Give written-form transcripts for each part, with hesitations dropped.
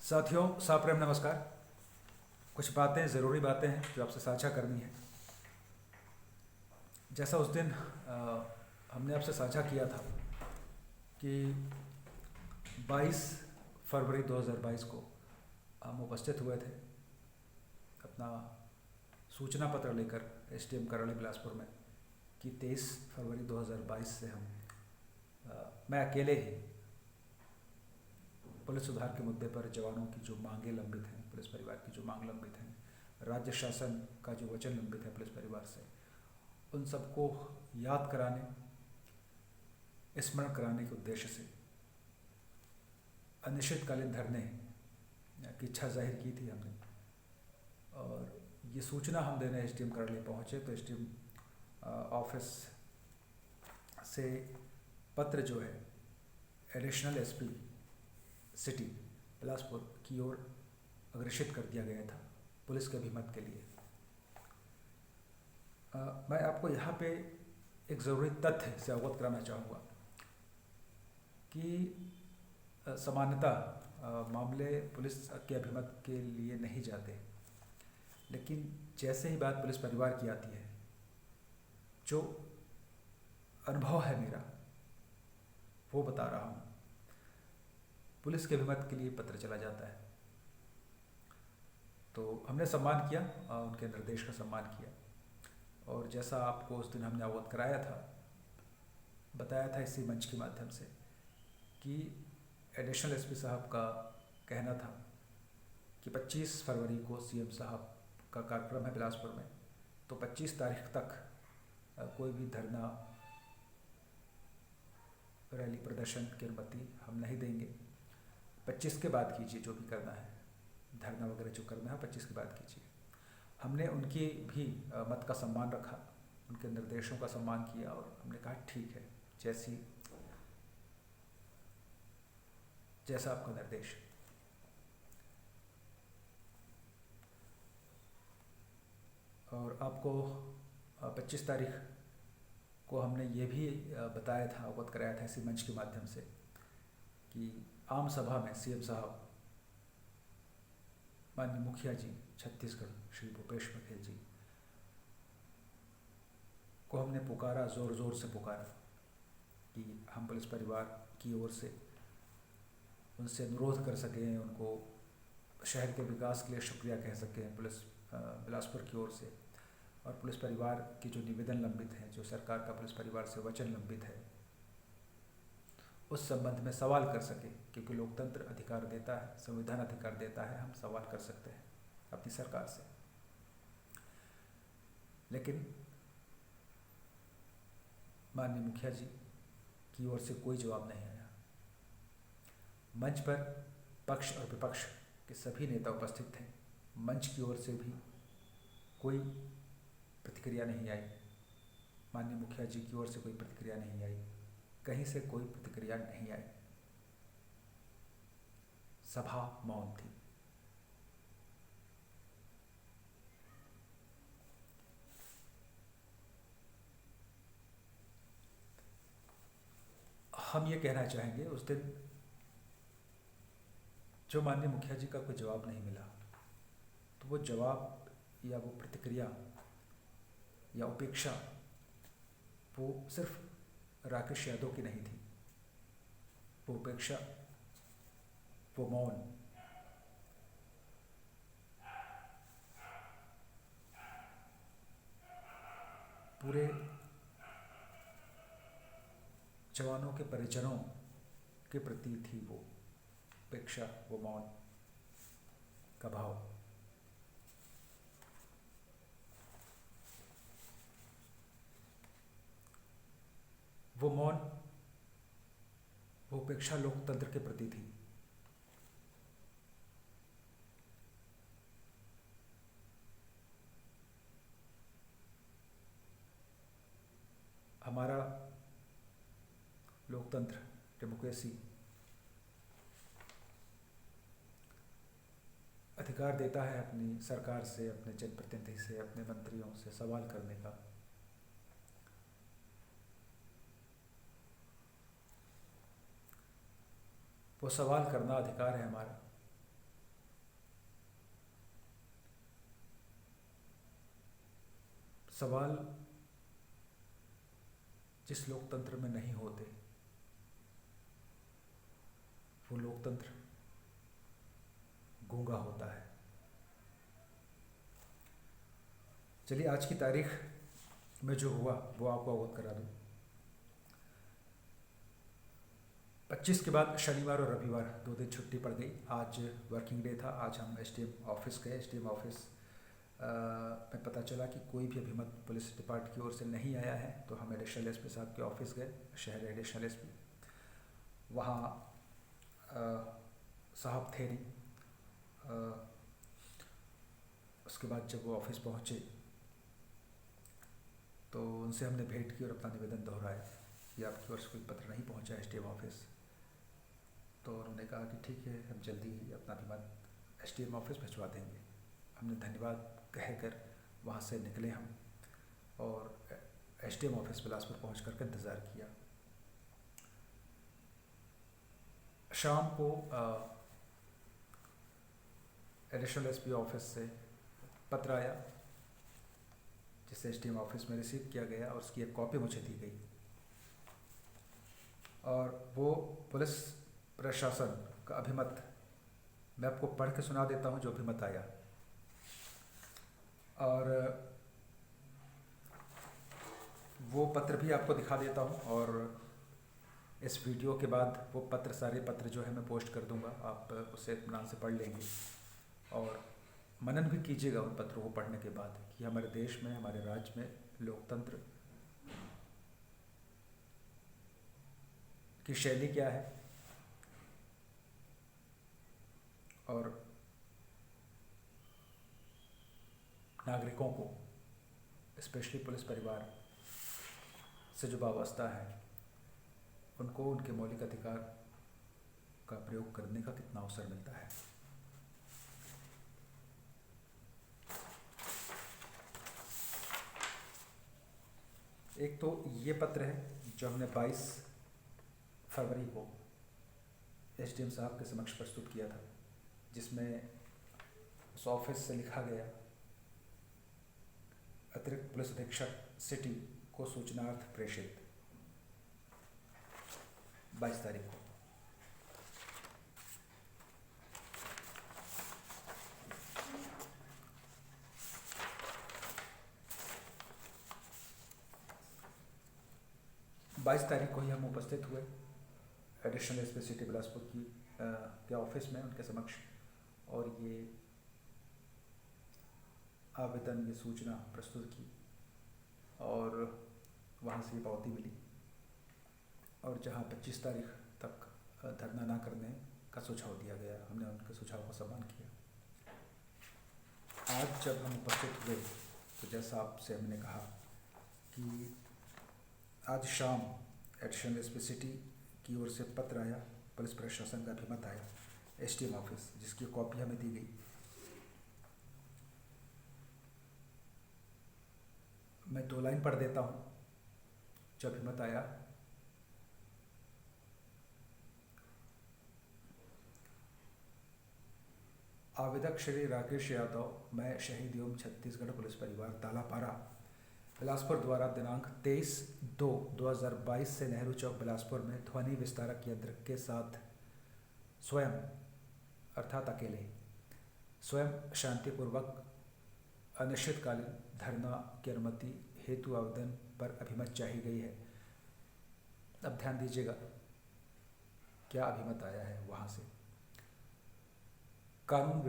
साथियों, साप्रेम नमस्कार। कुछ बातें, ज़रूरी बातें हैं जो आपसे साझा करनी है। जैसा उस दिन हमने आपसे साझा किया था कि 22 फरवरी 2022 को हम उपस्थित हुए थे अपना सूचना पत्र लेकर एसडीएम करौली बिलासपुर में कि 23 फरवरी 2022 से मैं अकेले ही पुलिस सुधार के मुद्दे पर जवानों की जो मांगें लंबित हैं, पुलिस परिवार की जो मांग लंबित हैं, राज्य शासन का जो वचन लंबित है पुलिस परिवार से, उन सबको याद कराने, स्मरण कराने के उद्देश्य से अनिश्चितकालीन धरने की इच्छा जाहिर की थी हमने। और ये सूचना हम देने एसडीएम करौली पहुँचे तो एसडीएम ऑफिस से पत्र जो है एडिशनल एसपी सिटी बिलासपुर की ओर अग्रेषित कर दिया गया था पुलिस के अभिमत के लिए। मैं आपको यहाँ पे एक ज़रूरी तथ्य से अवगत कराना चाहूँगा कि सामान्यतः मामले पुलिस के अभिमत के लिए नहीं जाते, लेकिन जैसे ही बात पुलिस परिवार की आती है, जो अनुभव है मेरा वो बता रहा हूँ, पुलिस के अभिमत के लिए पत्र चला जाता है। तो हमने सम्मान किया, उनके निर्देश का सम्मान किया, और जैसा आपको उस दिन हमने अवगत कराया था, बताया था इसी मंच के माध्यम से कि एडिशनल एसपी साहब का कहना था कि 25 फरवरी को सीएम साहब का कार्यक्रम है बिलासपुर में, तो 25 तारीख तक कोई भी धरना, रैली, प्रदर्शन की अनुमति हम नहीं देंगे। 25 के बाद कीजिए जो भी करना है, धरना वगैरह जो करना है 25 के बाद कीजिए। हमने उनकी भी मत का सम्मान रखा, उनके निर्देशों का सम्मान किया, और हमने कहा ठीक है, जैसा आपका निर्देश। और आपको 25 तारीख को हमने ये भी बताया था, अवगत कराया था इसी मंच के माध्यम से कि आम सभा में सीएम साहब, माननीय मुखिया जी छत्तीसगढ़ श्री भूपेश बघेल जी को हमने पुकारा, ज़ोर ज़ोर से पुकारा कि हम पुलिस परिवार की ओर से उनसे अनुरोध कर सकें, उनको शहर के विकास के लिए शुक्रिया कह सकें पुलिस बिलासपुर की ओर से, और पुलिस परिवार की जो निवेदन लंबित हैं, जो सरकार का पुलिस परिवार से वचन लंबित है, उस संबंध में सवाल कर सके, क्योंकि लोकतंत्र अधिकार देता है, संविधान अधिकार देता है, हम सवाल कर सकते हैं अपनी सरकार से। लेकिन माननीय मुखिया जी की ओर से कोई जवाब नहीं आया। मंच पर पक्ष और विपक्ष के सभी नेता उपस्थित थे, मंच की ओर से भी कोई प्रतिक्रिया नहीं आई, माननीय मुखिया जी की ओर से कोई प्रतिक्रिया नहीं आई, कहीं से कोई प्रतिक्रिया नहीं आई, सभा मौन थी। हम ये कहना चाहेंगे, उस दिन जो माननीय मुखिया जी का कोई जवाब नहीं मिला, तो वो जवाब या वो प्रतिक्रिया या उपेक्षा वो सिर्फ राकेश यादव की नहीं थी, वो उपेक्षा, वो मौन पूरे जवानों के परिजनों के प्रति थी, वो उपेक्षा, वो मौन का भाव। वो मौन, वो उपेक्षा लोकतंत्र के प्रति थी। हमारा लोकतंत्र, डेमोक्रेसी अधिकार देता है अपनी सरकार से, अपने जनप्रतिनिधि से, अपने मंत्रियों से सवाल करने का। वो सवाल करना अधिकार है हमारा, सवाल जिस लोकतंत्र में नहीं होते वो लोकतंत्र गूंगा होता है। चलिए आज की तारीख में जो हुआ वो आपको अवगत करा दूं। 25 के बाद शनिवार और रविवार 2 दिन छुट्टी पड़ गई। आज वर्किंग डे था। आज हम एसडीएम ऑफिस गए। एसडीएम ऑफिस में पता चला कि कोई भी अभिमत पुलिस डिपार्ट की ओर से नहीं आया है, तो हम एडिशनल एसपी साहब के ऑफिस गए, शहर एडिशनल एसपी। वहाँ साहब थे नहीं। उसके बाद जब वो ऑफिस पहुँचे तो उनसे हमने भेंट की और अपना निवेदन दोहराया कि आपकी ओर से कोई पत्र नहीं पहुँचा एसडीएम ऑफिस। तो उन्होंने कहा कि ठीक है, हम जल्दी ही अपना अभिमत एसडीएम ऑफिस भिजवा देंगे। हमने धन्यवाद कहकर वहाँ से निकले हम और एसडीएम ऑफिस बिलासपुर पहुँच कर इंतज़ार किया। शाम को एडिशनल एसपी ऑफिस से पत्र आया जिसे एसडीएम ऑफिस में रिसीव किया गया और उसकी एक कॉपी मुझे दी गई। और वो पुलिस प्रशासन का अभिमत मैं आपको पढ़ के सुना देता हूँ जो अभिमत आया। और वो पत्र भी आपको दिखा देता हूँ और इस वीडियो के बाद वो पत्र, सारे पत्र जो है मैं पोस्ट कर दूँगा, आप उसे इत्मीनान से पढ़ लेंगे और मनन भी कीजिएगा उन पत्रों को पढ़ने के बाद कि हमारे देश में, हमारे राज्य में लोकतंत्र की शैली क्या है और नागरिकों को, स्पेशली पुलिस परिवार से जो वाबस्ता है, उनको उनके मौलिक अधिकार का प्रयोग करने का कितना अवसर मिलता है। एक तो ये पत्र है जो हमने 22 फरवरी को एसडीएम साहब के समक्ष प्रस्तुत किया था, जिसमें उस ऑफिस से लिखा गया, अतिरिक्त पुलिस अधीक्षक सिटी को सूचनार्थ प्रेषित 22 तारीख को। बाईस तारीख को ही हम उपस्थित हुए एडिशनल एसपी सिटी बिलासपुर की के ऑफिस में उनके समक्ष और ये आवेदन, ये सूचना प्रस्तुत की और वहाँ से ये पावती मिली। और जहाँ 25 तारीख तक धरना ना करने का सुझाव दिया गया, हमने उनके सुझाव का सम्मान किया। आज जब हम उपस्थित हुए तो जैसा आपसे हमने कहा कि आज शाम एडिशनल एसपी सिटी की ओर से पत्र आया, पुलिस प्रशासन का अभिमत आया एसडीएम ऑफिस, जिसकी कॉपी हमें दी गई। मैं 2 लाइन पढ़ देता हूँ जो अभिमत आया। आवेदक श्री राकेश यादव, मैं शहीद एवं छत्तीसगढ़ पुलिस परिवार तालापारा बिलासपुर द्वारा दिनांक 23/2/2022 से नेहरू चौक बिलासपुर में ध्वनि विस्तारक यंत्र के साथ स्वयं अर्थात अकेले स्वयं शांतिपूर्वक अनिश्चितकालीन धरना की अनुमति हेतु आवेदन पर अभिमत चाही गई है। अब ध्यान दीजिएगा क्या अभिमत आया है वहाँ से। कानून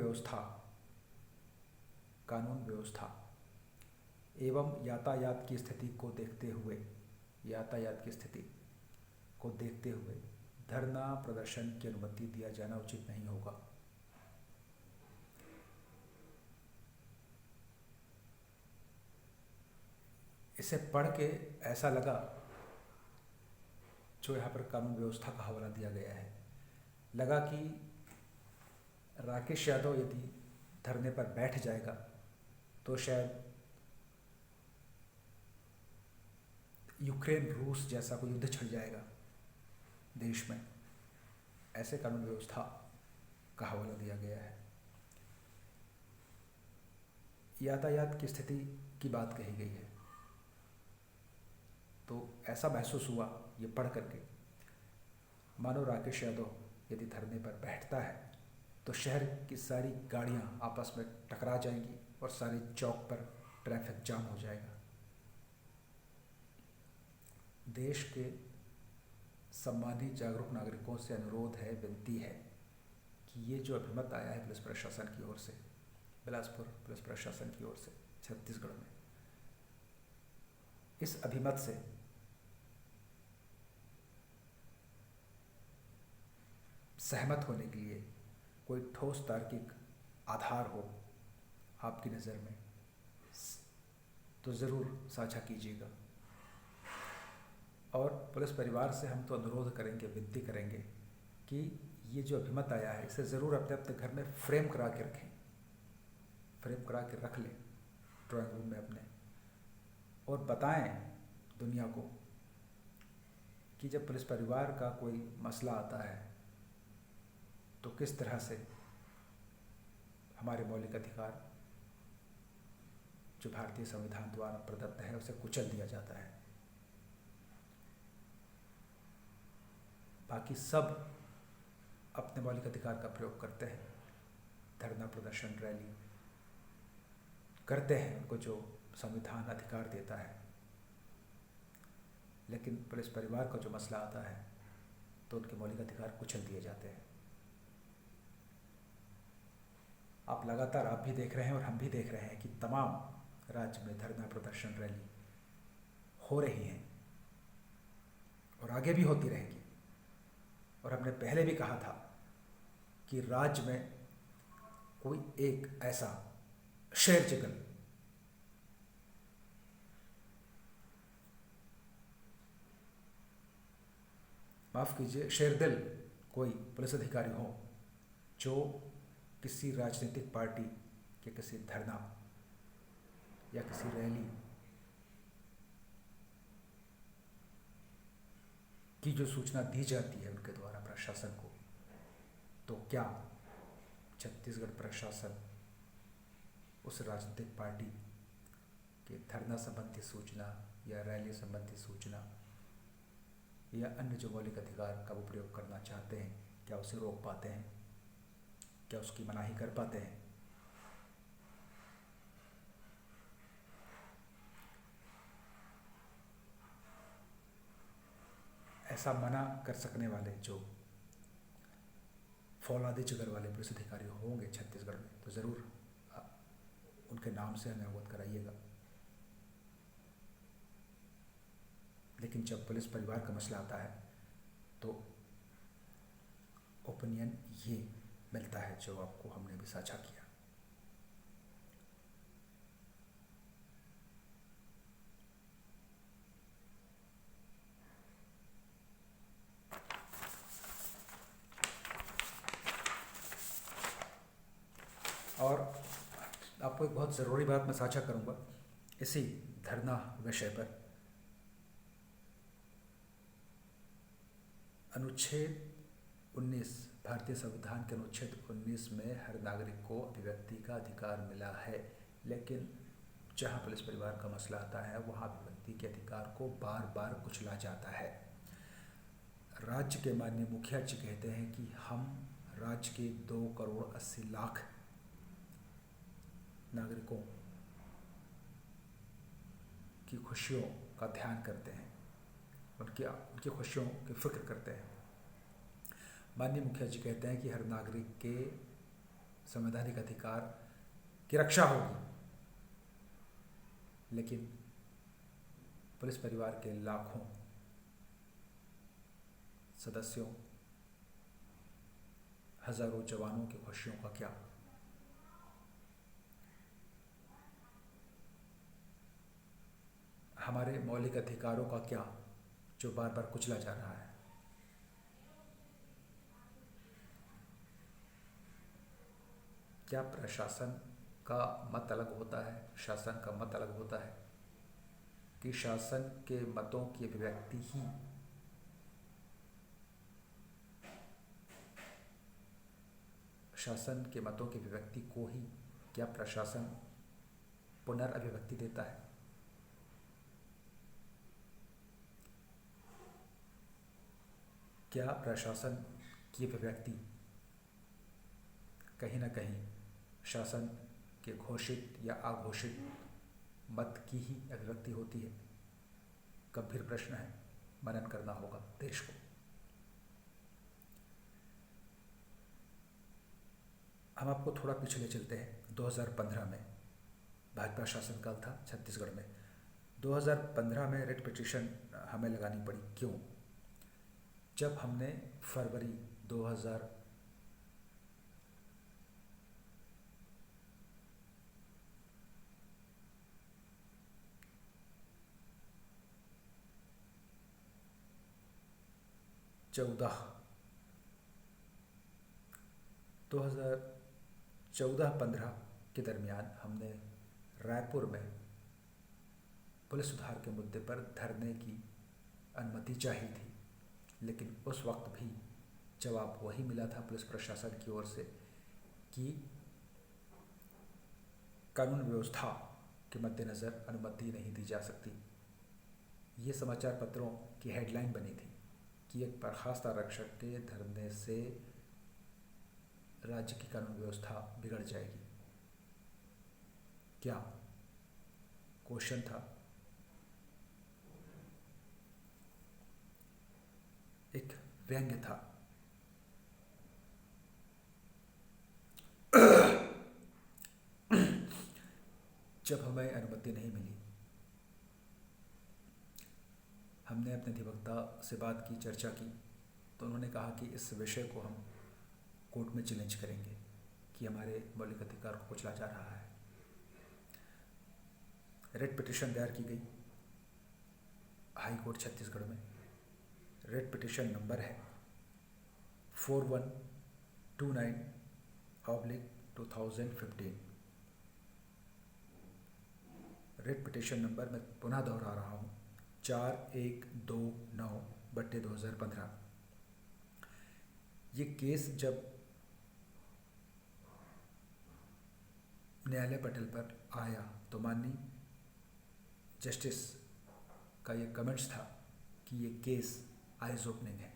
व्यवस्था एवं यातायात की स्थिति को देखते हुए धरना प्रदर्शन की अनुमति दिया जाना उचित नहीं होगा। इसे पढ़ के ऐसा लगा, जो यहाँ पर कानून व्यवस्था का हवाला दिया गया है, लगा कि राकेश यादव यदि धरने पर बैठ जाएगा तो शायद यूक्रेन रूस जैसा कोई युद्ध छिड़ जाएगा देश में। ऐसे कानून व्यवस्था का हवाला दिया गया है। यातायात की स्थिति की बात कही गई है। तो ऐसा महसूस हुआ ये पढ़ करके, मानो राकेश यादव यदि धरने पर बैठता है तो शहर की सारी गाड़ियां आपस में टकरा जाएंगी और सारे चौक पर ट्रैफिक जाम हो जाएगा। देश के सम्मानित जागरूक नागरिकों से अनुरोध है, विनती है कि ये जो अभिमत आया है पुलिस प्रशासन की ओर से, बिलासपुर पुलिस प्रशासन की ओर से छत्तीसगढ़ में, इस अभिमत से सहमत होने के लिए कोई ठोस तार्किक आधार हो आपकी नज़र में तो ज़रूर साझा कीजिएगा। और पुलिस परिवार से हम तो अनुरोध करेंगे, विनती करेंगे कि ये जो अभिमत आया है इसे ज़रूर अपने अपने घर में फ्रेम करा के रखें, फ्रेम करा के रख लें ड्राइंग रूम में अपने, और बताएं दुनिया को कि जब पुलिस परिवार का कोई मसला आता है तो किस तरह से हमारे मौलिक अधिकार जो भारतीय संविधान द्वारा प्रदत्त है उसे कुचल दिया जाता है। बाकी सब अपने मौलिक अधिकार का प्रयोग करते हैं, धरना प्रदर्शन रैली करते हैं, उनको जो संविधान अधिकार देता है, लेकिन पुलिस परिवार का जो मसला आता है तो उनके मौलिक अधिकार कुचल दिए जाते हैं। आप लगातार आप भी देख रहे हैं और हम भी देख रहे हैं कि तमाम राज्य में धरना प्रदर्शन रैली हो रही हैं और आगे भी होती रहेगी। और हमने पहले भी कहा था कि राज्य में कोई एक ऐसा शेर जिगल माफ कीजिए शेरदिल कोई पुलिस अधिकारी हो जो किसी राजनीतिक पार्टी के किसी धरना या किसी रैली की जो सूचना दी जाती है उनके द्वारा प्रशासन को, तो क्या छत्तीसगढ़ प्रशासन उस राजनीतिक पार्टी के धरना संबंधी सूचना या रैली संबंधी सूचना या अन्य जो मौलिक अधिकार का वो प्रयोग करना चाहते हैं, क्या उसे रोक पाते हैं, क्या उसकी मनाही कर पाते हैं? ऐसा मना कर सकने वाले जो फौलादी जिगर वाले पुलिस अधिकारी होंगे छत्तीसगढ़ में तो ज़रूर उनके नाम से हमें अवगत कराइएगा। लेकिन जब पुलिस परिवार का मसला आता है तो ओपिनियन ये मिलता है जो आपको हमने भी साझा किया। और आपको एक बहुत ज़रूरी बात मैं साझा करूंगा इसी धरना विषय पर। अनुच्छेद 19 भारतीय संविधान के अनुच्छेद 19 में हर नागरिक को अभिव्यक्ति का अधिकार मिला है, लेकिन जहां पुलिस परिवार का मसला आता है वहां अभिव्यक्ति के अधिकार को बार बार कुचला जाता है। राज्य के माननीय मुखिया जी कहते हैं कि हम राज्य के 2 करोड़ 80 लाख नागरिकों की खुशियों का ध्यान करते हैं, उनकी खुशियों की फिक्र करते हैं। माननीय मुखिया जी कहते हैं कि हर नागरिक के संवैधानिक अधिकार की रक्षा होगी, लेकिन पुलिस परिवार के लाखों सदस्यों, हजारों जवानों की खुशियों का क्या? हमारे मौलिक अधिकारों का क्या जो बार बार कुचला जा रहा है? क्या प्रशासन का मत अलग होता है, शासन का मत अलग होता है, कि शासन के मतों की अभिव्यक्ति ही शासन के मतों की अभिव्यक्ति को ही क्या प्रशासन पुनर्अभिव्यक्ति देता है? क्या प्रशासन की अभिव्यक्ति कहीं ना कहीं शासन के घोषित या अघोषित मत की ही अभिव्यक्ति होती है? गंभीर प्रश्न है, मनन करना होगा देश को। हम आपको थोड़ा पिछले चलते हैं। 2015 में भाजपा शासनकाल था छत्तीसगढ़ में। 2015 में रिट पिटीशन हमें लगानी पड़ी। क्यों? जब हमने फरवरी 2014 2014-15 के दरमियान हमने रायपुर में पुलिस सुधार के मुद्दे पर धरने की अनुमति चाहिए थी, लेकिन उस वक्त भी जवाब वही मिला था पुलिस प्रशासन की ओर से कि कानून व्यवस्था के मद्देनज़र अनुमति नहीं दी जा सकती। ये समाचार पत्रों की हेडलाइन बनी थी कि एक बर्खास्त आरक्षक के धरने से राज्य की कानून व्यवस्था बिगड़ जाएगी। क्या? क्वेश्चन था। एक व्यंग्य था। जब हमें अनुमति नहीं मिली, हमने अपने अधिवक्ता से बात की, चर्चा की, तो उन्होंने कहा कि इस विषय को हम कोर्ट में चैलेंज करेंगे कि हमारे मौलिक अधिकार को कुचला जा रहा है। रिट पिटीशन दायर की गई हाई कोर्ट छत्तीसगढ़ में। रिट पिटीशन नंबर है 4129/2015। रिट पिटीशन नंबर मैं पुनः दोहरा रहा हूँ 4129/2015। ये केस जब न्यायालय पटल पर आया तो माननीय जस्टिस का ये कमेंट्स था कि ये केस आइज ओपनिंग है।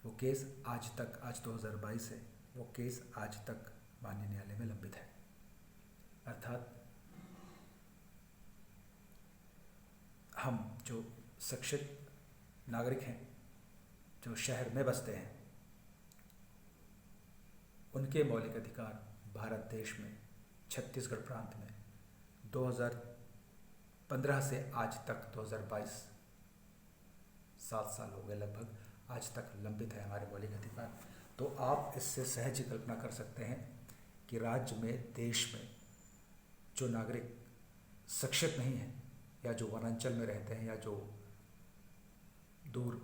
वो केस आज 2022 है, वो केस आज तक माननीय न्यायालय में लंबित है। अर्थात हम जो शिक्षित नागरिक हैं, जो शहर में बसते हैं, उनके मौलिक अधिकार भारत देश में, छत्तीसगढ़ प्रांत में 2015 से आज तक 2022 7 साल हो गए लगभग, आज तक लंबित है हमारे मौलिक अधिकार। तो आप इससे सहज ही कल्पना कर सकते हैं कि राज्य में, देश में जो नागरिक शिक्षित नहीं हैं, या जो वनांचल में रहते हैं, या जो दूर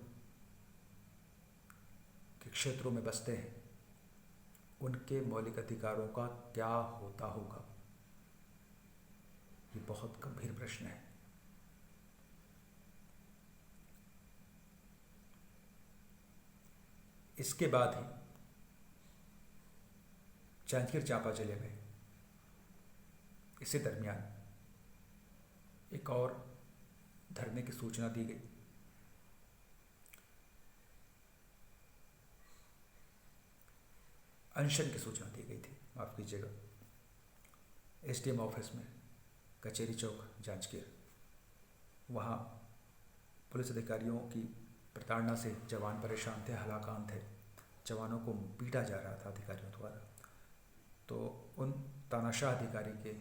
के क्षेत्रों में बसते हैं, उनके मौलिक अधिकारों का क्या होता होगा। ये बहुत गंभीर प्रश्न है। इसके बाद ही जांजगीर चांपा जिले में इसी दरमियान एक और धरने की सूचना दी गई। अनशन की सूचना दी गई थी, माफ़ कीजिएगा, एसडीएम ऑफिस में, कचेरी चौक, जांजगीर। वहाँ पुलिस अधिकारियों की प्रताड़ना से जवान परेशान थे, हलाकान थे, जवानों को पीटा जा रहा था अधिकारियों द्वारा। तो उन तानाशाह अधिकारी के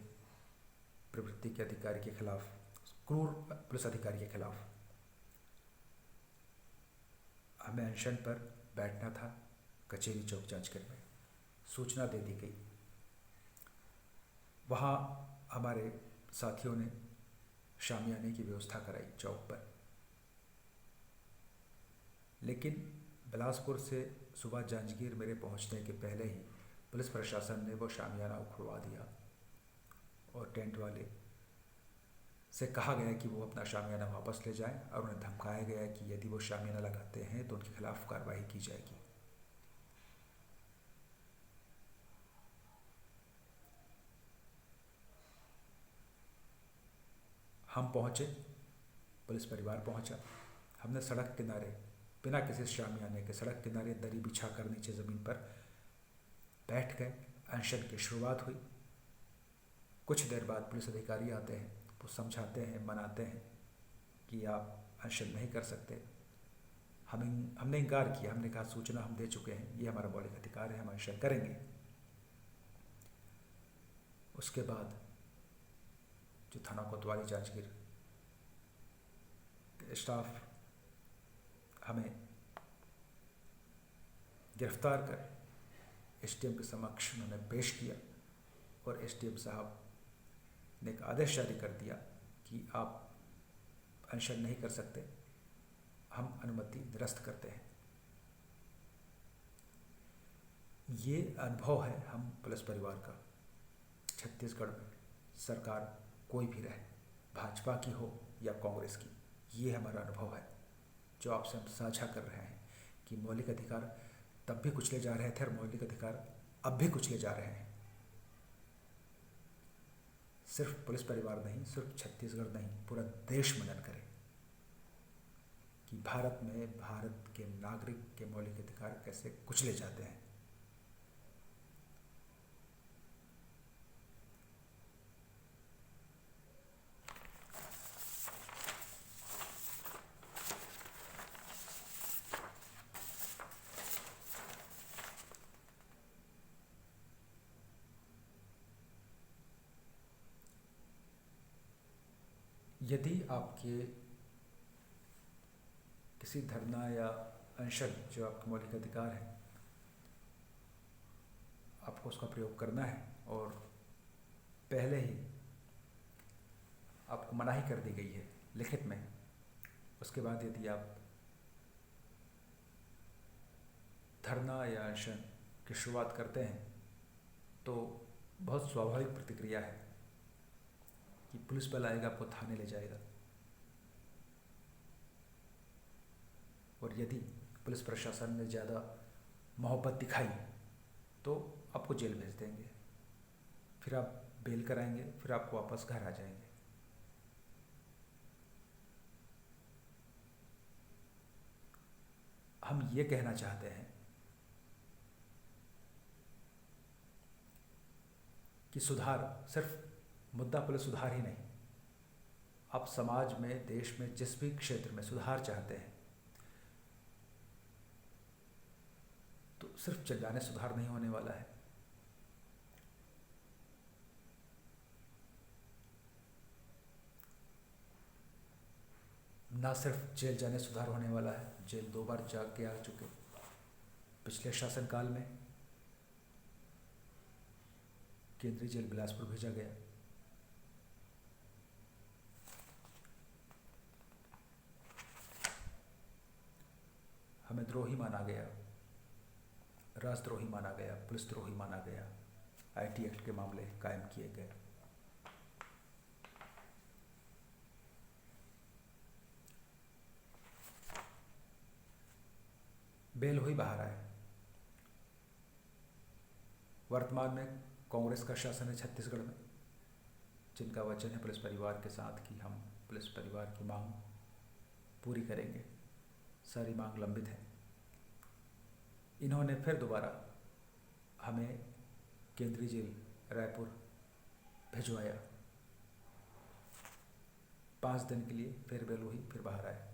प्रवृत्ति के अधिकारी के खिलाफ, क्रूर पुलिस अधिकारी के खिलाफ हमें अनशन पर बैठना था कचेरी चौक जांजगीर में। सूचना दे दी गई। वहाँ हमारे साथियों ने शामियाने की व्यवस्था कराई चौक पर, लेकिन बिलासपुर से सुबह जांजगीर मेरे पहुँचने के पहले ही पुलिस प्रशासन ने वो शामियाना उखड़वा दिया और टेंट वाले से कहा गया कि वो अपना शामियाना वापस ले जाएं, और उन्हें धमकाया गया कि यदि वो शामियाना लगाते हैं तो उनके खिलाफ कार्रवाई की जाएगी। हम पहुँचे, पुलिस परिवार पहुँचा, हमने सड़क किनारे बिना किसी शामियाने के सड़क किनारे दरी बिछा कर नीचे ज़मीन पर बैठ गए। अनशन की शुरुआत हुई। कुछ देर बाद पुलिस अधिकारी आते हैं, वो समझाते हैं, मनाते हैं कि आप अनशन नहीं कर सकते। हमने इनकार किया। हमने कहा सूचना हम दे चुके हैं, ये हमारा मौलिक अधिकार है, हम अनशन करेंगे। उसके बाद जो थाना कोतवाली जांजगीर स्टाफ हमें गिरफ्तार कर एसडीएम के समक्ष उन्होंने पेश किया और एसडीएम साहब ने एक आदेश जारी कर दिया कि आप अनशन नहीं कर सकते, हम अनुमति निरस्त करते हैं। ये अनुभव है हम पुलिस परिवार का। छत्तीसगढ़ में सरकार कोई भी रहे, भाजपा की हो या कांग्रेस की, ये हमारा अनुभव है जो आपसे हम साझा कर रहे हैं कि मौलिक अधिकार तब भी कुचले जा रहे थे और मौलिक अधिकार अब भी कुचले जा रहे हैं। सिर्फ पुलिस परिवार नहीं, सिर्फ छत्तीसगढ़ नहीं, पूरा देश मनन करे कि भारत में भारत के नागरिक के मौलिक अधिकार कैसे कुचले जाते हैं। यदि आपके किसी धरना या अनशन जो आपका मौलिक अधिकार है, आपको उसका प्रयोग करना है और पहले ही आपको मनाही कर दी गई है लिखित में, उसके बाद यदि आप धरना या अनशन की शुरुआत करते हैं तो बहुत स्वाभाविक प्रतिक्रिया है कि पुलिस बल आएगा, आपको थाने ले जाएगा। और यदि पुलिस प्रशासन ने ज़्यादा मोहब्बत दिखाई तो आपको जेल भेज देंगे, फिर आप बेल कराएंगे, फिर आप वापस घर आ जाएंगे। हम ये कहना चाहते हैं कि सुधार सिर्फ मुद्दा पुलिस सुधार ही नहीं, आप समाज में, देश में जिस भी क्षेत्र में सुधार चाहते हैं तो सिर्फ चिल्लाने सुधार नहीं होने वाला है। ना सिर्फ जेल जाने सुधार होने वाला है, जेल 2 बार जा के आ चुके पिछले शासनकाल में केंद्रीय जेल बिलासपुर भेजा गया। हमें द्रोही माना गया, राजद्रोही माना गया, पुलिस द्रोही माना गया, आईटी एक्ट के मामले कायम किए गए। बेल हुई, बाहर आए। वर्तमान में कांग्रेस का शासन है छत्तीसगढ़ में, जिनका वचन है पुलिस परिवार के साथ कि हम पुलिस परिवार की मांग पूरी करेंगे, सारी मांग लंबित है। इन्होंने फिर दोबारा हमें केंद्रीय जेल रायपुर भिजवाया 5 दिन के लिए, फिर बेल हुई, फिर बाहर आए।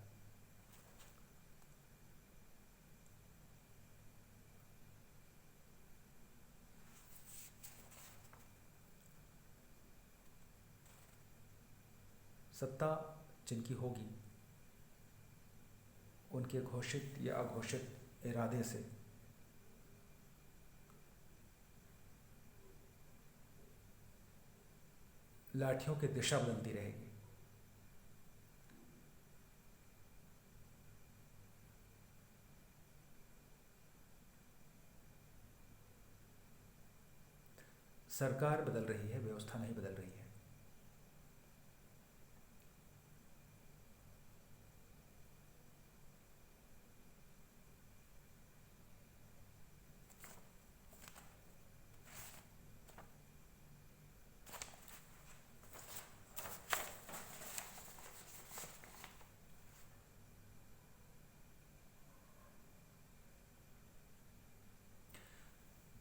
सत्ता जिनकी होगी उनके घोषित या अघोषित इरादे से लाठियों की दिशा बदलती रहेगी। सरकार बदल रही है, व्यवस्था नहीं बदल रही है।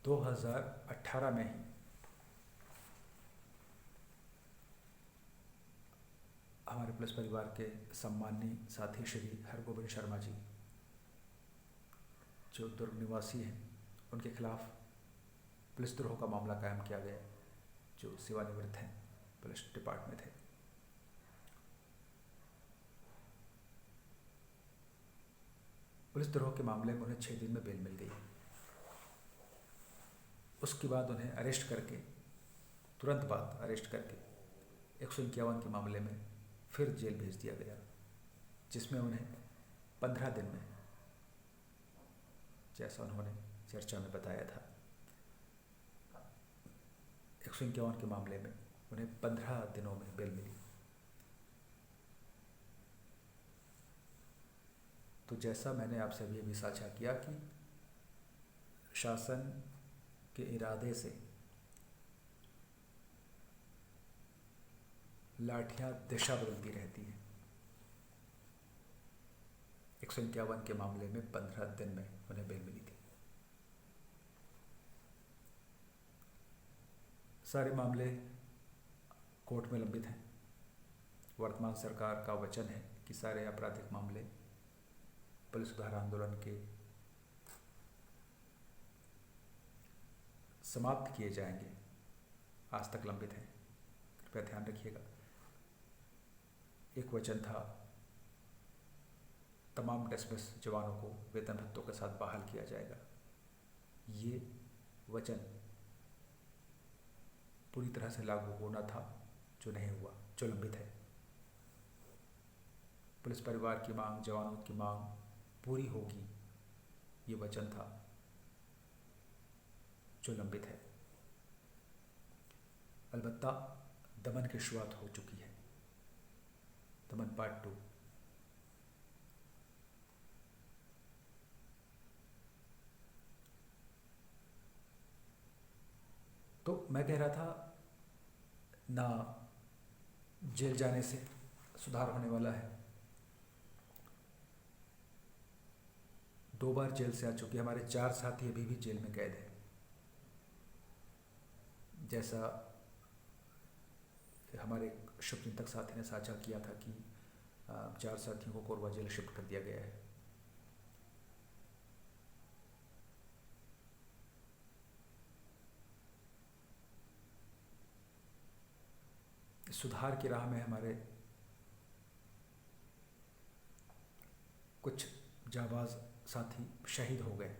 2018 में ही हमारे पुलिस परिवार के सम्माननीय साथी श्री हरगोविंद शर्मा जी, जो दुर्ग निवासी हैं, उनके खिलाफ पुलिस द्रोह का मामला कायम किया गया, जो सेवानिवृत्त हैं, पुलिस डिपार्टमेंट थे। पुलिस द्रोह के मामले में उन्हें 6 दिन में बेल मिल गई। उसके बाद उन्हें अरेस्ट करके, तुरंत बाद अरेस्ट करके 151 के मामले में फिर जेल भेज दिया गया, जिसमें उन्हें 15 दिन में, जैसा उन्होंने चर्चा में बताया था, 151 के मामले में उन्हें 15 दिनों में बेल मिली। तो जैसा मैंने आपसे अभी साझा किया कि शासन के इरादे से लाठियां दिशा बदलती रहती हैं। 151 के मामले में 15 दिन में उन्हें बेल मिली थी। सारे मामले कोर्ट में लंबित हैं। वर्तमान सरकार का वचन है कि सारे आपराधिक मामले पुलिस सुधार आंदोलन के समाप्त किए जाएंगे। आज तक लंबित हैं, कृपया ध्यान रखिएगा। एक वचन था, तमाम डिसमिस जवानों को वेतन भत्तों के साथ बहाल किया जाएगा। ये वचन पूरी तरह से लागू होना था, जो नहीं हुआ, जो लंबित है। पुलिस परिवार की मांग, जवानों की मांग पूरी होगी, ये वचन था, जो लंबित है। अलबत्ता दमन की शुरुआत हो चुकी है, दमन पार्ट 2। तो मैं कह रहा था, ना जेल जाने से सुधार होने वाला है। 2 बार जेल से आ चुके हमारे 4 साथी अभी भी जेल में कैद हैं। जैसा हमारे शुभचिंतक साथी ने साझा किया था कि 4 साथियों को कोरबा जेल शिफ्ट कर दिया गया है। सुधार की राह में हमारे कुछ जाबाज साथी शहीद हो गए।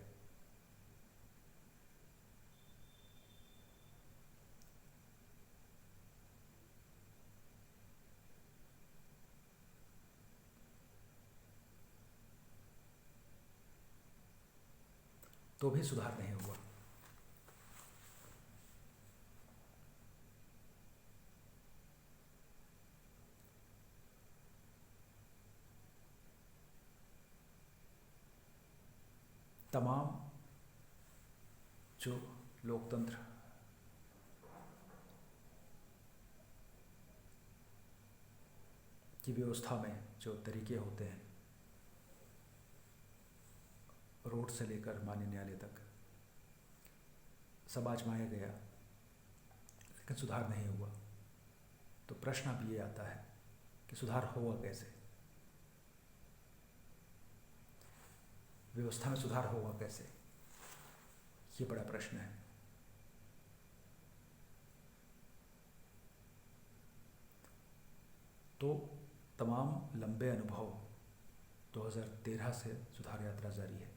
तो भी सुधार नहीं हुआ। तमाम जो लोकतंत्र की व्यवस्था में जो तरीके होते हैं, रोड से लेकर माननीय न्यायालय तक, सब आजमाया गया, लेकिन सुधार नहीं हुआ। तो प्रश्न अब ये आता है कि सुधार होगा कैसे, व्यवस्था में सुधार होगा कैसे, ये बड़ा प्रश्न है। तो तमाम लंबे अनुभव 2013 से सुधार यात्रा जारी है।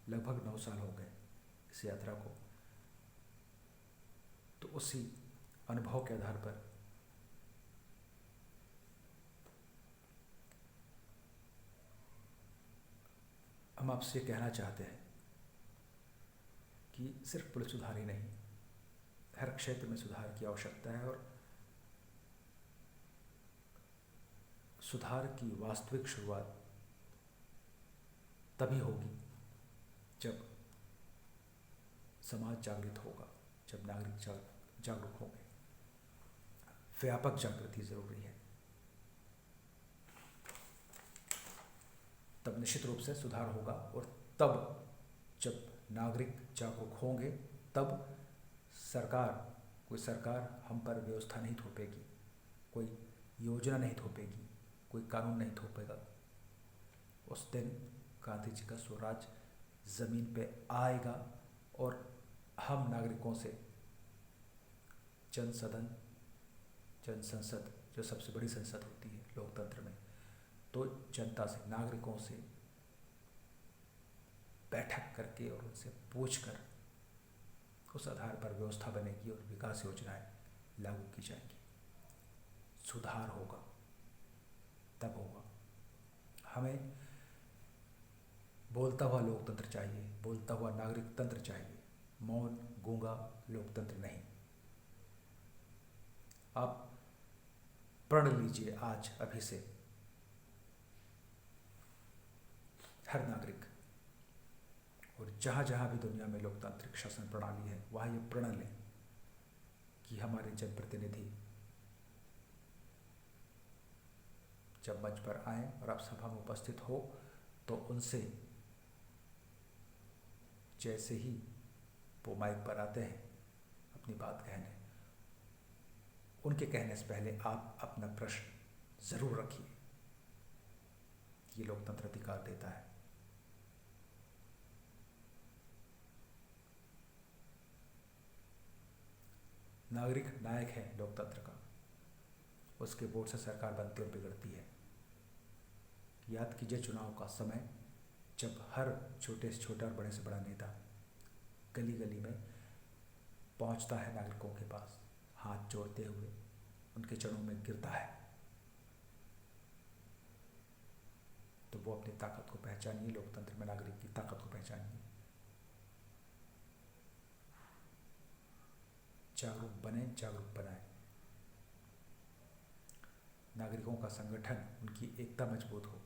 लगभग 9 साल हो गए इस यात्रा को। तो उसी अनुभव के आधार पर हम आपसे कहना चाहते हैं कि सिर्फ पुलिस सुधार ही नहीं, हर क्षेत्र में सुधार की आवश्यकता है। और सुधार की वास्तविक शुरुआत तभी होगी जब समाज जागृत होगा, जब नागरिक जागरूक होंगे। व्यापक जागृति जरूरी है, तब निश्चित रूप से सुधार होगा। और तब जब नागरिक जागरूक होंगे तब कोई सरकार हम पर व्यवस्था नहीं थोपेगी, कोई योजना नहीं थोपेगी, कोई कानून नहीं थोपेगा। उस दिन गांधी जी का स्वराज ज़मीन पे आएगा और हम नागरिकों से जन सदन, जन संसद, जो सबसे बड़ी संसद होती है लोकतंत्र में, तो जनता से, नागरिकों से बैठक करके और उनसे पूछकर उस आधार पर व्यवस्था बनेगी और विकास योजनाएं लागू की जाएंगी। सुधार होगा, तब होगा। हमें बोलता हुआ लोकतंत्र चाहिए, बोलता हुआ नागरिक तंत्र चाहिए, मौन गूंगा लोकतंत्र नहीं। आप प्रण लीजिए आज अभी से, हर नागरिक, और जहाँ जहाँ भी दुनिया में लोकतांत्रिक शासन प्रणाली है वहाँ ये प्रण लें कि हमारे जनप्रतिनिधि जब मंच पर आए और आप सभा में उपस्थित हो तो उनसे जैसे ही वो माइक पर आते हैं अपनी बात कहने, उनके कहने से पहले आप अपना प्रश्न ज़रूर रखिए। ये लोकतंत्र अधिकार देता है। नागरिक नायक है लोकतंत्र का, उसके वोट से सरकार बनती और बिगड़ती है। याद कीजिए चुनाव का समय, जब हर छोटे से छोटा और बड़े से बड़ा नेता गली गली में पहुंचता है नागरिकों के पास, हाथ जोड़ते हुए उनके चरणों में गिरता है, तो वो अपनी ताकत को पहचानिए, लोकतंत्र में नागरिक की ताकत को पहचानिए। जागरूक बने, जागरूक बनाए। नागरिकों का संगठन, उनकी एकता मजबूत हो,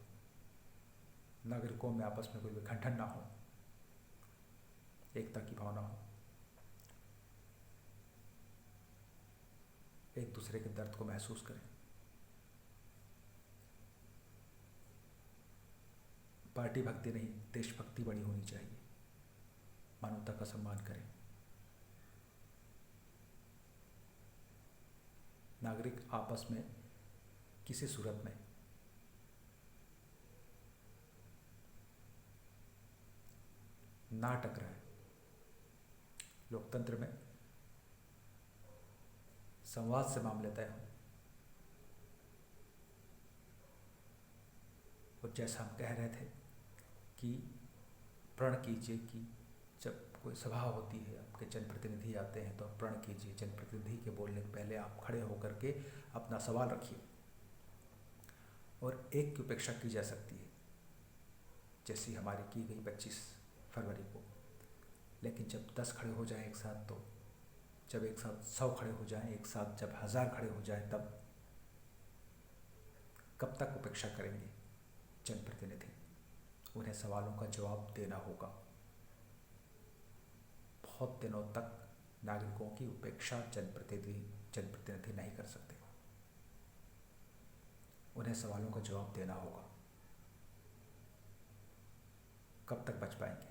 नागरिकों में आपस में कोई विखंडन ना हो, एकता की भावना हो, एक दूसरे के दर्द को महसूस करें। पार्टी भक्ति नहीं, देशभक्ति बड़ी होनी चाहिए। मानवता का सम्मान करें। नागरिक आपस में किसी सूरत में ना टकराए। लोकतंत्र में संवाद से मामले तय हों। और जैसा हम कह रहे थे कि प्रण कीजिए कि जब कोई सभा होती है, आपके जनप्रतिनिधि आते हैं, तो आप प्रण कीजिए, जनप्रतिनिधि के बोलने के पहले आप खड़े होकर के अपना सवाल रखिए। और एक की उपेक्षा की जा सकती है, जैसी हमारी की गई 25 फरवरी को, लेकिन जब 10 खड़े हो जाएं एक साथ, तो जब एक साथ 100 खड़े हो जाएं एक साथ, जब 1000 खड़े हो जाएं, तब कब तक उपेक्षा करेंगे जनप्रतिनिधि? उन्हें सवालों का जवाब देना होगा। बहुत दिनों तक नागरिकों की उपेक्षा जनप्रतिनिधि नहीं कर सकते। उन्हें सवालों का जवाब देना होगा। कब तक बच पाएंगे?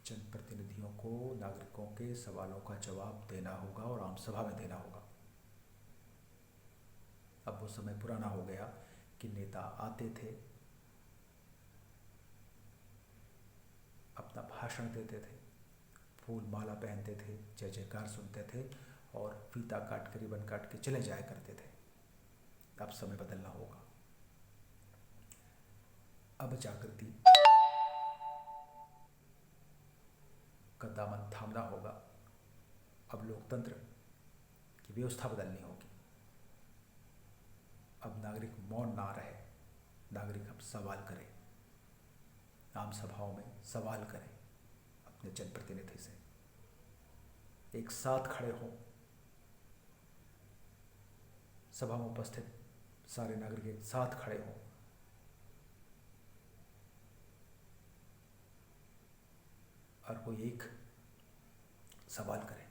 जनप्रतिनिधियों को नागरिकों के सवालों का जवाब देना होगा और आम सभा में देना होगा। अब वो समय पुराना हो गया कि नेता आते थे, अपना भाषण देते थे, फूल माला पहनते थे, जय जयकार सुनते थे और फीता काट के, रिबन काट के चले जाया करते थे। अब समय बदलना होगा। अब जागृति का दामन थामना होगा। अब लोकतंत्र की व्यवस्था बदलनी होगी। अब नागरिक मौन ना रहे, नागरिक अब सवाल करें, आम सभाओं में सवाल करें अपने जनप्रतिनिधि से, एक साथ खड़े हों। सभा में उपस्थित सारे नागरिक एक साथ खड़े हों और कोई एक सवाल करें।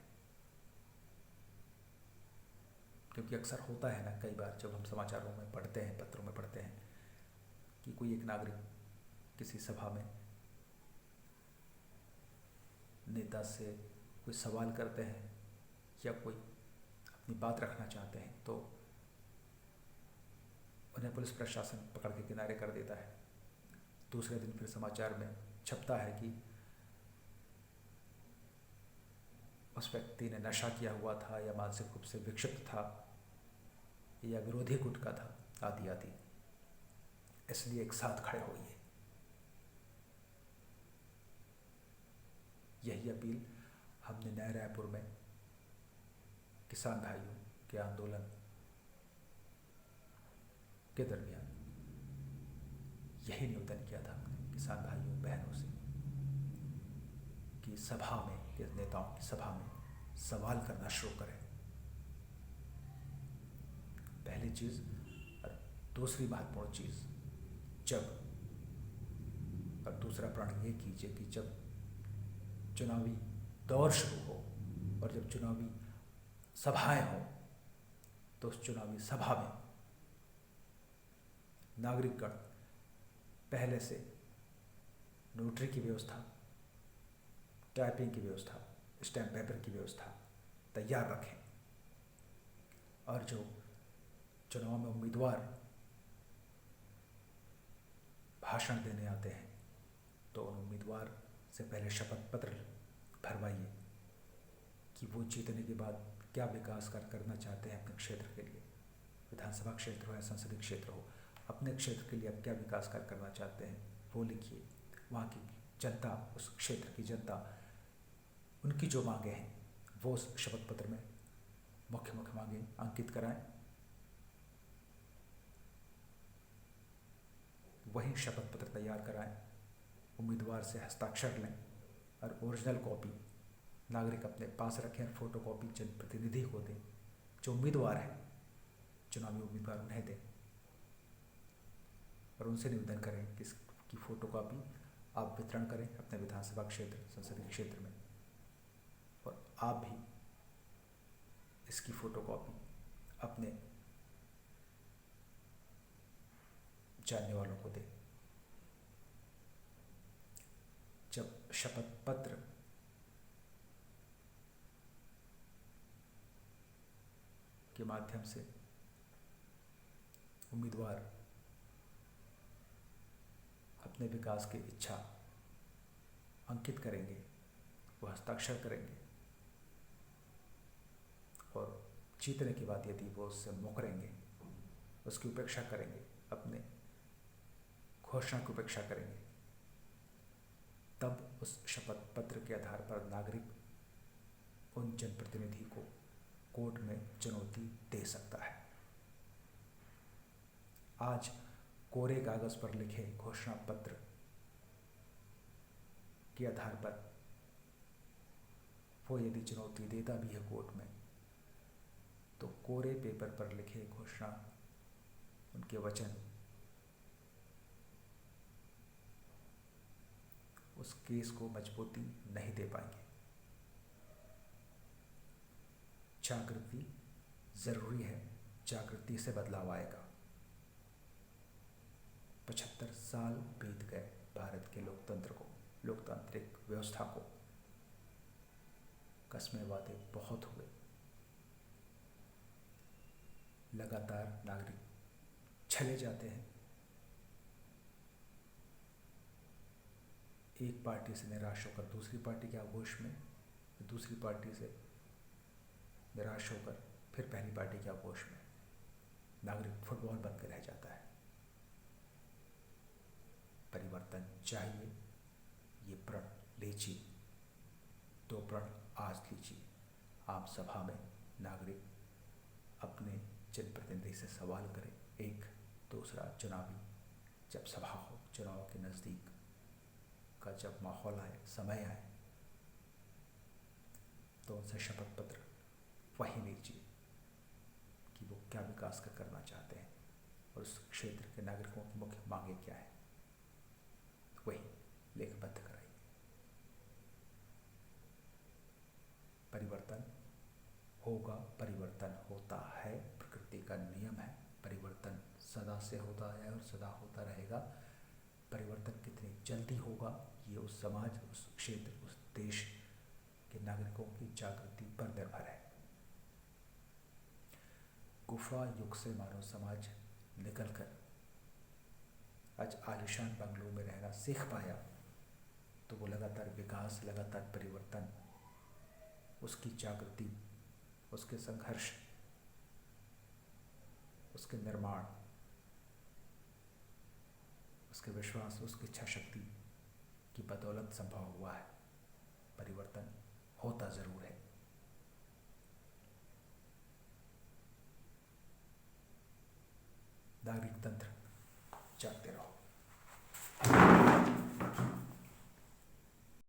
क्योंकि अक्सर होता है ना, कई बार जब हम समाचारों में पढ़ते हैं, पत्रों में पढ़ते हैं कि कोई एक नागरिक किसी सभा में नेता से कोई सवाल करते हैं या कोई अपनी बात रखना चाहते हैं तो उन्हें पुलिस प्रशासन पकड़ के किनारे कर देता है। दूसरे दिन फिर समाचार में छपता है कि उस व्यक्ति ने नशा किया हुआ था या मानसिक रूप से विक्षिप्त था या विरोधी गुट का था, आदि आदि, इसलिए एक साथ खड़े होइए। यही अपील हमने नए रायपुर में किसान भाइयों के आंदोलन के दरमियान यही निवेदन किया था हमने किसान भाइयों बहनों से कि सभा में, के नेताओं की सभा में सवाल करना शुरू करें, पहली चीज़। और दूसरी महत्वपूर्ण चीज़, जब और दूसरा प्रण ये कीजिए कि जब चुनावी दौर शुरू हो और जब चुनावी सभाएं हों तो उस चुनावी सभा में नागरिकगण पहले से नोटरी की व्यवस्था, टाइपिंग की व्यवस्था, स्टैम्प पेपर की व्यवस्था तैयार रखें और जो चुनाव में उम्मीदवार भाषण देने आते हैं तो उन उम्मीदवार से पहले शपथ पत्र भरवाइए कि वो जीतने के बाद क्या विकास कार्य करना चाहते हैं अपने क्षेत्र के लिए, विधानसभा क्षेत्र हो या संसदीय क्षेत्र हो, अपने क्षेत्र के लिए आप क्या विकास कार्य करना चाहते हैं वो लिखिए। वहाँ की जनता, उस क्षेत्र की जनता, उनकी जो मांगे हैं वो उस शपथ पत्र में मुख्य मुख्य मांगे अंकित कराएं। वही शपथ पत्र तैयार कराएं, उम्मीदवार से हस्ताक्षर लें और ओरिजिनल कॉपी नागरिक अपने पास रखें और फोटो कॉपी जनप्रतिनिधि को दें, जो उम्मीदवार हैं, चुनावी उम्मीदवार उन्हें दें और उनसे निवेदन करें कि इसकी फोटो कॉपी आप वितरण करें अपने विधानसभा क्षेत्र, संसदीय क्षेत्र में, और आप भी इसकी फोटो कॉपी अपने जानने वालों को दें। जब शपथ पत्र के माध्यम से उम्मीदवार अपने विकास की इच्छा अंकित करेंगे, वो हस्ताक्षर करेंगे और जीतने के बाद यदि वो उससे मुकरेंगे, उसकी उपेक्षा करेंगे, अपने घोषणा की उपेक्षा करेंगे, तब उस शपथ पत्र के आधार पर नागरिक उन जनप्रतिनिधि को कोर्ट में चुनौती दे सकता है। आज कोरे कागज पर लिखे घोषणा पत्र के आधार पर वो यदि चुनौती देता भी है कोर्ट में, तो कोरे पेपर पर लिखे घोषणा, उनके वचन उस केस को मजबूती नहीं दे पाएंगे। जागृति जरूरी है, जागृति से बदलाव आएगा। 75 साल बीत गए भारत के लोकतंत्र को, लोकतांत्रिक व्यवस्था को, कस्में वादे बहुत हुए, लगातार नागरिक चले जाते हैं, एक पार्टी से निराश होकर दूसरी पार्टी के आगोश में, दूसरी पार्टी से निराश होकर फिर पहली पार्टी के आगोश में नागरिक फुटबॉल बन के रह जाता है। परिवर्तन चाहिए, ये प्रण लीजिए, 2 प्रण आज लीजिए। आम सभा में नागरिक अपने जनप्रतिनिधि से सवाल करें। एक, दूसरा, चुनावी जब सभा हो, चुनाव के नज़दीक का जब माहौल आए, समय आए, तो उनसे शपथ पत्र वही लीजिए कि वो क्या विकास का करना चाहते हैं और उस क्षेत्र के नागरिकों की मुख्य मांगे क्या है, वही लेखबद्ध कराइए। परिवर्तन होगा, परिवर्तन होता है, प्रकृति का नियम है, परिवर्तन सदा से होता है और सदा होता रहेगा। परिवर्तन कितनी जल्दी होगा ये उस समाज, उस क्षेत्र, उस देश कि नागरिकों की जागृति पर निर्भर है। गुफा युग से मानव समाज निकलकर आज आलिशान बंगलों में रहना सीख पाया, तो वो लगातार विकास, लगातार परिवर्तन, उसकी जागृति, उसके संघर्ष, उसके निर्माण, उसके विश्वास, उसकी इच्छा शक्ति की बदौलत संभव हुआ है। परिवर्तन होता जरूर है। नागरिक तंत्र